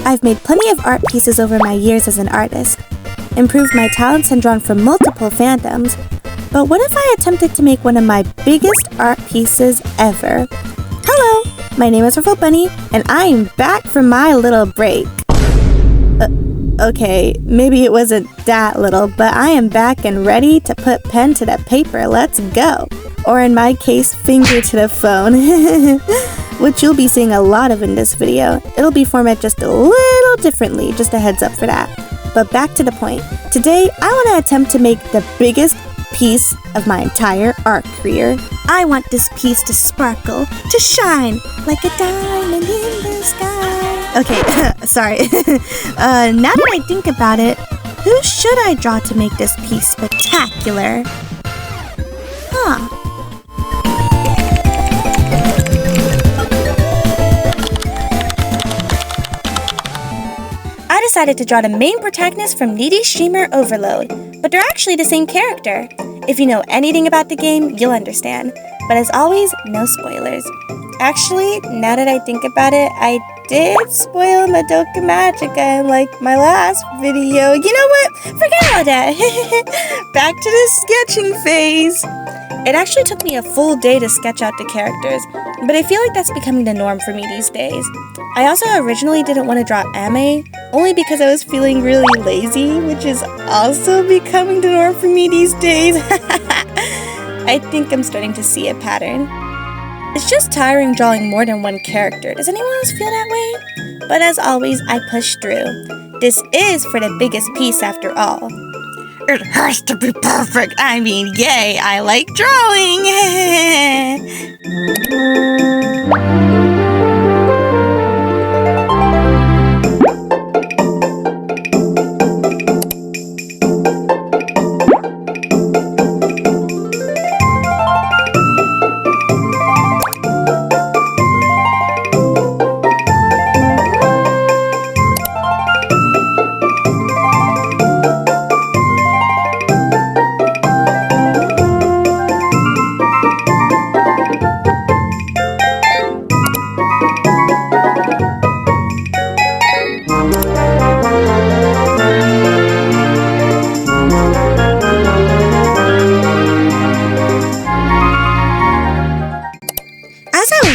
I've made plenty of art pieces over my years as an artist, improved my talents and drawn from multiple fandoms, but what if I attempted to make one of my biggest art pieces ever? Hello, my name is Ruffle Bunny, and I am back from my little break. Okay, maybe it wasn't that little, but I am back and ready to put pen to the paper. Let's go. Or in my case, finger to the phone, which you'll be seeing a lot of in this video. It'll be formatted just a little differently, just a heads up for that. But back to the point. Today, I want to attempt to make the biggest piece of my entire art career. I want this piece to sparkle, to shine like a diamond in the sky. Okay, sorry. Now that I think about it, who should I draw to make this piece spectacular? I decided to draw the main protagonist from Needy Streamer Overload, but they're actually the same character. If you know anything about the game, you'll understand. But as always, no spoilers. Actually, now that I think about it, I did spoil Madoka Magica in my last video. You know what? Forget all that. Back to the sketching phase. It actually took me a full day to sketch out the characters, but I feel like that's becoming the norm for me these days. I also originally didn't want to draw anime, only because I was feeling really lazy, which is also becoming the norm for me these days. I think I'm starting to see a pattern. It's just tiring drawing more than one character. Does anyone else feel that way? But as always, I push through. This is for the biggest piece after all. It has to be perfect. I mean, yay, I like drawing.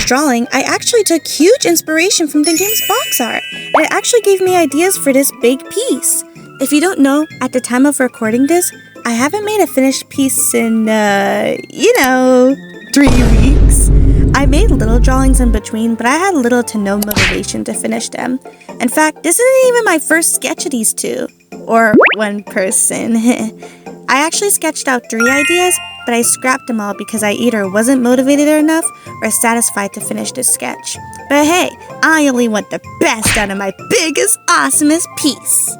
Drawing, I actually took huge inspiration from the game's box art, and it actually gave me ideas for this big piece. If you don't know, at the time of recording this, I haven't made a finished piece in, 3 weeks. I made little drawings in between, but I had little to no motivation to finish them. In fact, this isn't even my first sketch of these two, or one person. I actually sketched out 3 ideas, but I scrapped them all because I either wasn't motivated enough or satisfied to finish this sketch. But hey, I only want the best out of my biggest, awesomest piece.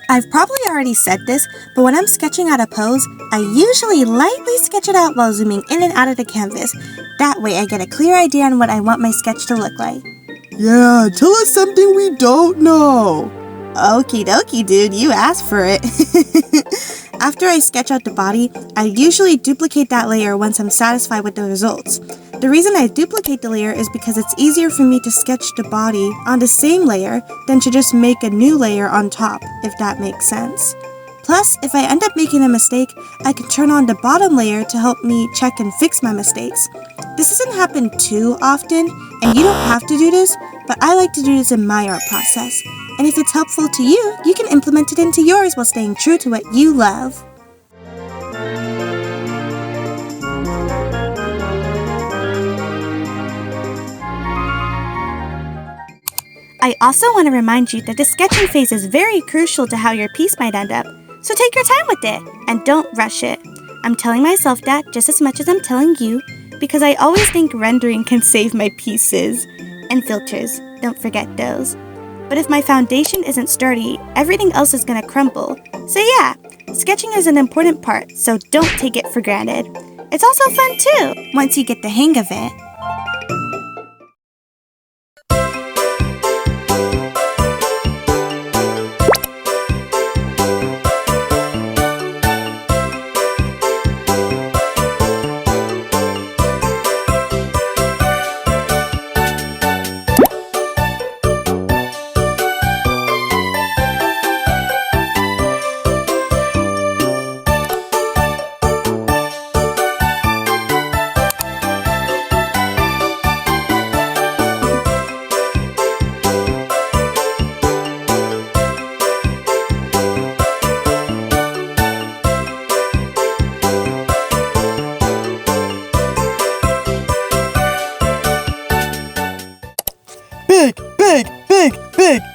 I've probably already said this, but when I'm sketching out a pose, I usually lightly sketch it out while zooming in and out of the canvas. That way I get a clear idea on what I want my sketch to look like. Yeah, tell us something we don't know. Okie dokie, dude, you asked for it. After I sketch out the body, I usually duplicate that layer once I'm satisfied with the results. The reason I duplicate the layer is because it's easier for me to sketch the body on the same layer than to just make a new layer on top, if that makes sense. Plus, if I end up making a mistake, I can turn on the bottom layer to help me check and fix my mistakes. This doesn't happen too often, and you don't have to do this, but I like to do this in my art process. And if it's helpful to you, you can implement it into yours while staying true to what you love. I also want to remind you that the sketching phase is very crucial to how your piece might end up, so take your time with it, and don't rush it. I'm telling myself that just as much as I'm telling you, because I always think rendering can save my pieces. And filters, don't forget those. But if my foundation isn't sturdy, everything else is gonna crumble. So yeah, Sketching is an important part, so don't take it for granted. It's also fun too, once you get the hang of it.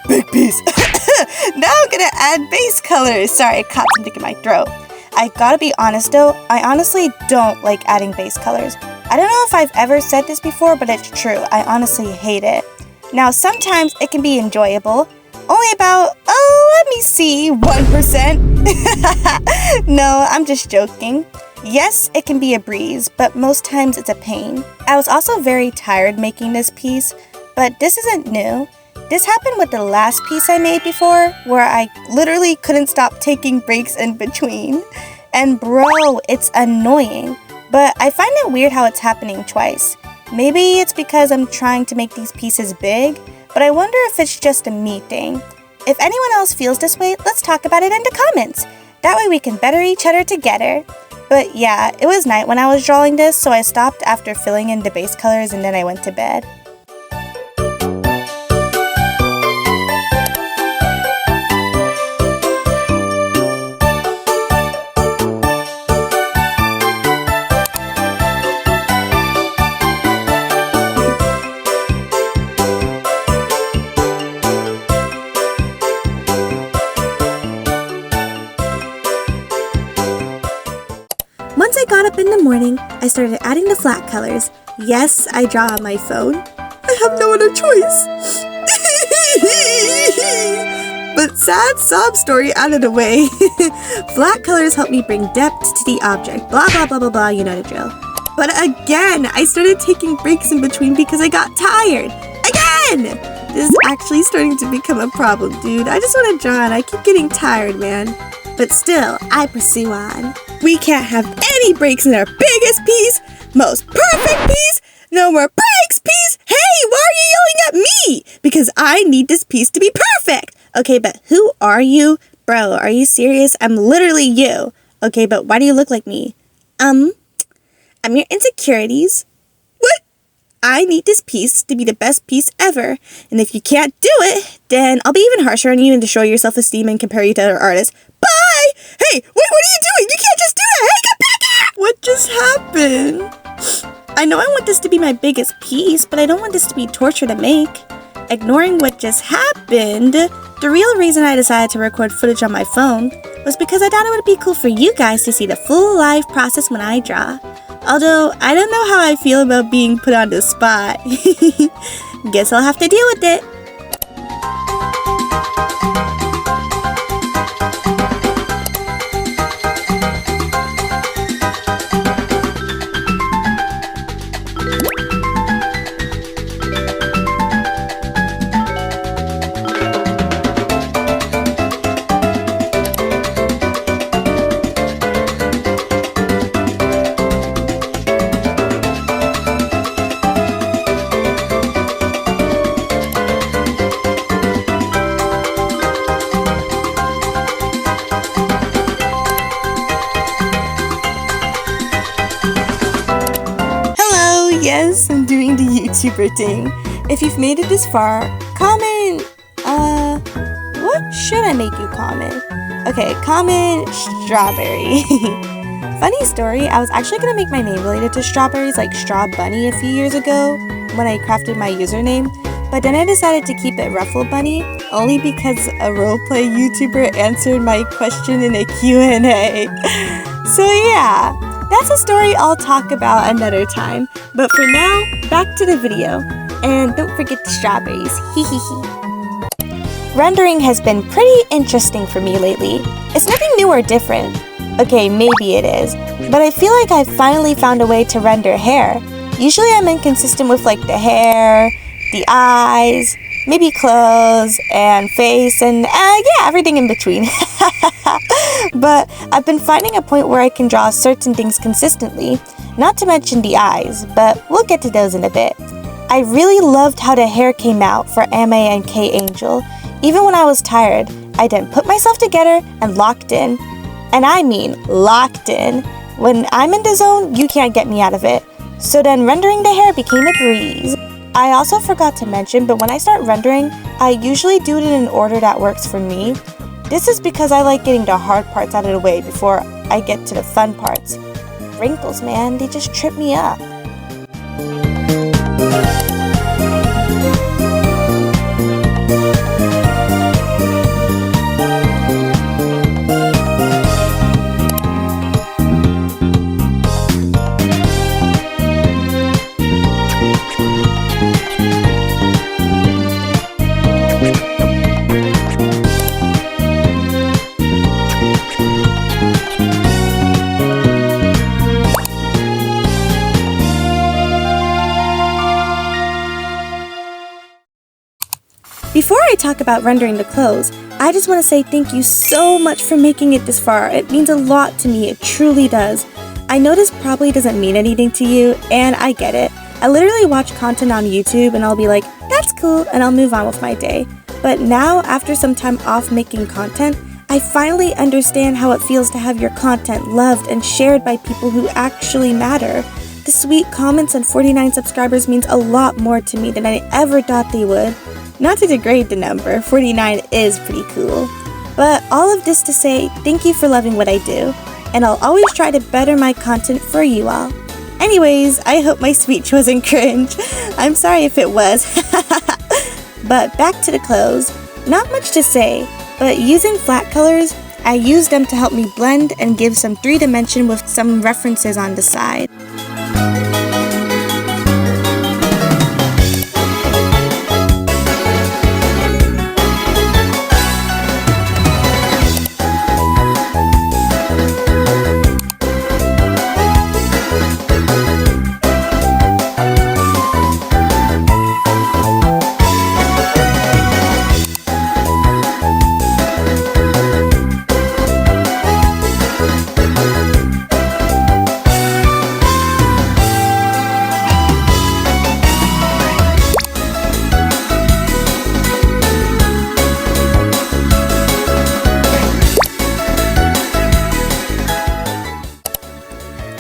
Big piece. Now I'm gonna add base colors. Sorry, I caught something in my throat. I gotta be honest though, I honestly don't like adding base colors. I don't know if I've ever said this before, but it's true. I honestly hate it. Now, sometimes it can be enjoyable. Only about, let me see, 1%. No, I'm just joking. Yes, it can be a breeze, but most times it's a pain. I was also very tired making this piece, but this isn't new. This happened with the last piece I made before, where I literally couldn't stop taking breaks in between. And bro, it's annoying. But I find it weird how it's happening twice. Maybe it's because I'm trying to make these pieces big, but I wonder if it's just a me thing. If anyone else feels this way, let's talk about it in the comments. That way we can better each other together. But yeah, it was night when I was drawing this, so I stopped after filling in the base colors and then I went to bed. Once I got up in the morning, I started adding the flat colors. Yes, I draw on my phone. I have no other choice. But sad sob story out of the way. Flat colors help me bring depth to the object. Blah, blah, blah, blah, blah, you know the drill. But again, I started taking breaks in between because I got tired. Again! This is actually starting to become a problem, dude. I just want to draw and I keep getting tired, man. But still, I pursue on. We can't have any breaks in our biggest piece, most perfect piece, no more breaks piece. Hey, why are you yelling at me? Because I need this piece to be perfect. Okay, but who are you? Bro, are you serious? I'm literally you. Okay, but why do you look like me? I'm your insecurities. What? I need this piece to be the best piece ever. And if you can't do it, then I'll be even harsher on you and destroy your self-esteem and compare you to other artists. Bye! Hey, wait, what are you doing? You can't just do that! Hey, get back here! What just happened? I know I want this to be my biggest piece, but I don't want this to be torture to make. Ignoring what just happened, the real reason I decided to record footage on my phone was because I thought it would be cool for you guys to see the full live process when I draw. Although, I don't know how I feel about being put on the spot. Guess I'll have to deal with it. Yes, I'm doing the YouTuber thing. If you've made it this far, comment, what should I make you comment? Okay, comment strawberry. Funny story, I was actually gonna make my name related to strawberries, like Straw Bunny a few years ago when I crafted my username, but then I decided to keep it Ruffle Bunny, only because a roleplay YouTuber answered my question in a Q&A. So yeah. That's a story I'll talk about another time. But for now, back to the video. And don't forget the strawberries. Hee hee hee. Rendering has been pretty interesting for me lately. It's nothing new or different. Okay, maybe it is, but I feel like I've finally found a way to render hair. Usually I'm inconsistent with like the hair, the eyes, maybe clothes, and face, and yeah, everything in between. But I've been finding a point where I can draw certain things consistently, not to mention the eyes, but we'll get to those in a bit. I really loved how the hair came out for Ame and K-Angel. Even when I was tired, I then put myself together and locked in. And I mean locked in. When I'm in the zone, you can't get me out of it. So then rendering the hair became a breeze. I also forgot to mention, but when I start rendering, I usually do it in an order that works for me. This is because I like getting the hard parts out of the way before I get to the fun parts. Wrinkles, man, they just trip me up. Before I talk about rendering the clothes, I just want to say thank you so much for making it this far. It means a lot to me, it truly does. I know this probably doesn't mean anything to you, and I get it. I literally watch content on YouTube and I'll be like, that's cool, and I'll move on with my day. But now, after some time off making content, I finally understand how it feels to have your content loved and shared by people who actually matter. The sweet comments and 49 subscribers means a lot more to me than I ever thought they would. Not to degrade the number, 49 is pretty cool. But all of this to say, thank you for loving what I do, and I'll always try to better my content for you all. Anyways, I hope my speech wasn't cringe. I'm sorry if it was. But back to the clothes. Not much to say, but using flat colors, I use them to help me blend and give some 3-dimension with some references on the side.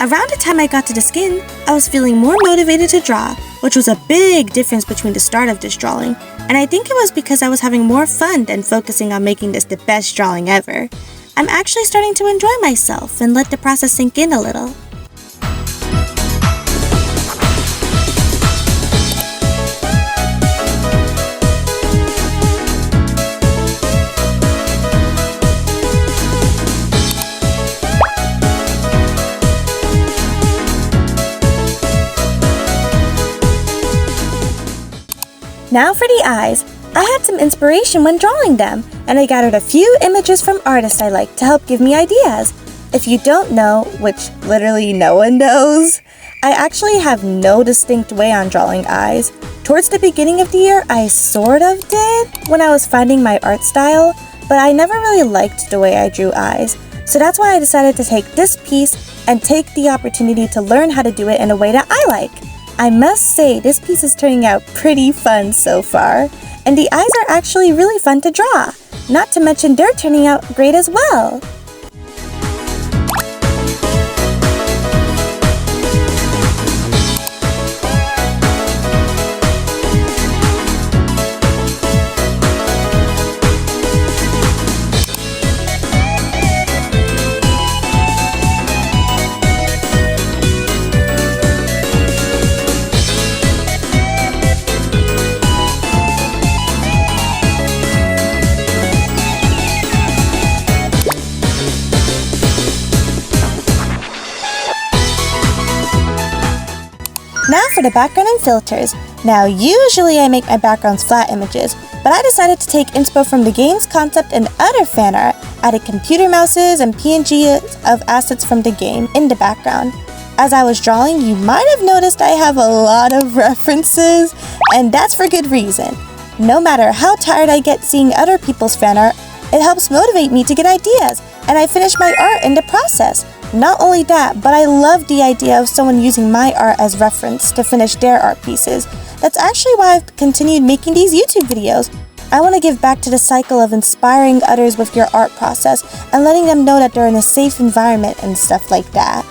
Around the time I got to the skin, I was feeling more motivated to draw, which was a big difference between the start of this drawing, and I think it was because I was having more fun than focusing on making this the best drawing ever. I'm actually starting to enjoy myself and let the process sink in a little. Now for the eyes. I had some inspiration when drawing them, and I gathered a few images from artists I like to help give me ideas. If you don't know, which literally no one knows, I actually have no distinct way on drawing eyes. Towards the beginning of the year, I sort of did when I was finding my art style, but I never really liked the way I drew eyes. So that's why I decided to take this piece and take the opportunity to learn how to do it in a way that I like. I must say, this piece is turning out pretty fun so far, and the eyes are actually really fun to draw. Not to mention they're turning out great as well. Now for the background and filters. Now usually I make my backgrounds flat images, but I decided to take inspo from the game's concept and other fan art added computer mouses and PNG of assets from the game in the background. As I was drawing, you might have noticed I have a lot of references, and that's for good reason. No matter how tired I get seeing other people's fan art, it helps motivate me to get ideas, and I finish my art in the process. Not only that, but I love the idea of someone using my art as reference to finish their art pieces. That's actually why I've continued making these YouTube videos. I want to give back to the cycle of inspiring others with your art process and letting them know that they're in a safe environment and stuff like that.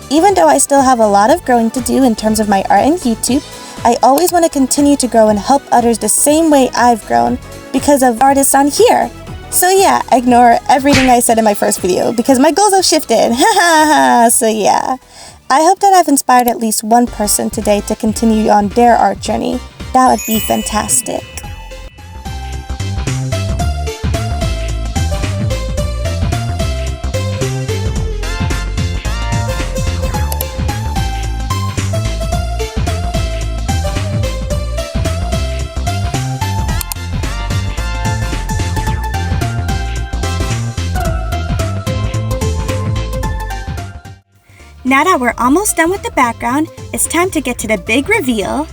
Even though I still have a lot of growing to do in terms of my art and YouTube, I always want to continue to grow and help others the same way I've grown because of artists on here. So yeah, ignore everything I said in my first video because my goals have shifted. So yeah, I hope that I've inspired at least one person today to continue on their art journey. That would be fantastic. Now that we're almost done with the background, it's time to get to the big reveal.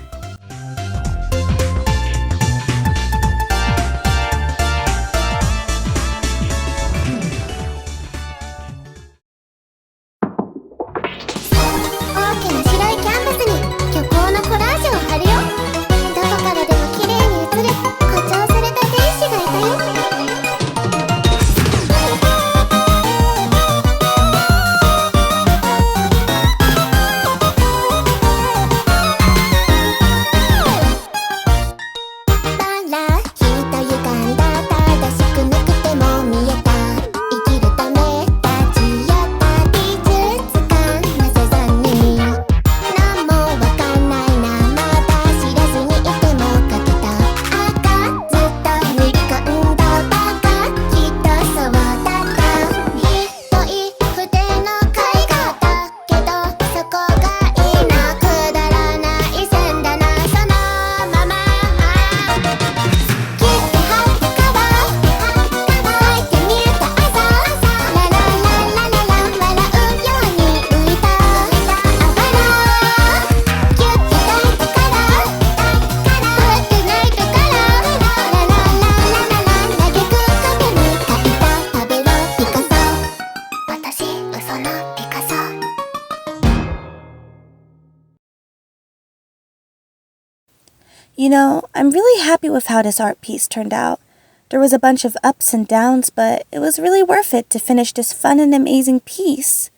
You know, I'm really happy with how this art piece turned out. There was a bunch of ups and downs, but it was really worth it to finish this fun and amazing piece.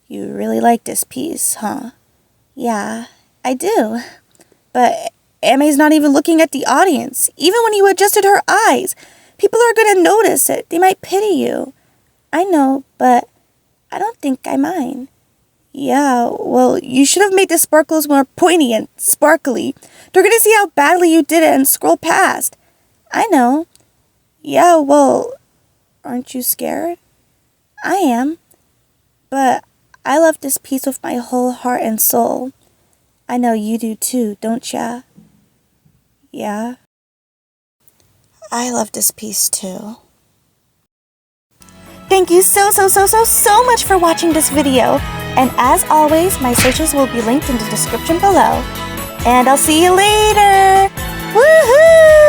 You really like this piece, huh? Yeah, I do. But Ame's not even looking at the audience. Even when you adjusted her eyes, people are gonna notice it. They might pity you. I know, but I don't think I mind. Yeah, well, you should have made the sparkles more pointy and sparkly. They're gonna see how badly you did it and scroll past. I know. Yeah, well, aren't you scared? I am. But I love this piece with my whole heart and soul. I know you do too, don't ya? Yeah. I love this piece too. Thank you so much for watching this video. And as always, my socials will be linked in the description below. And I'll see you later! Woohoo!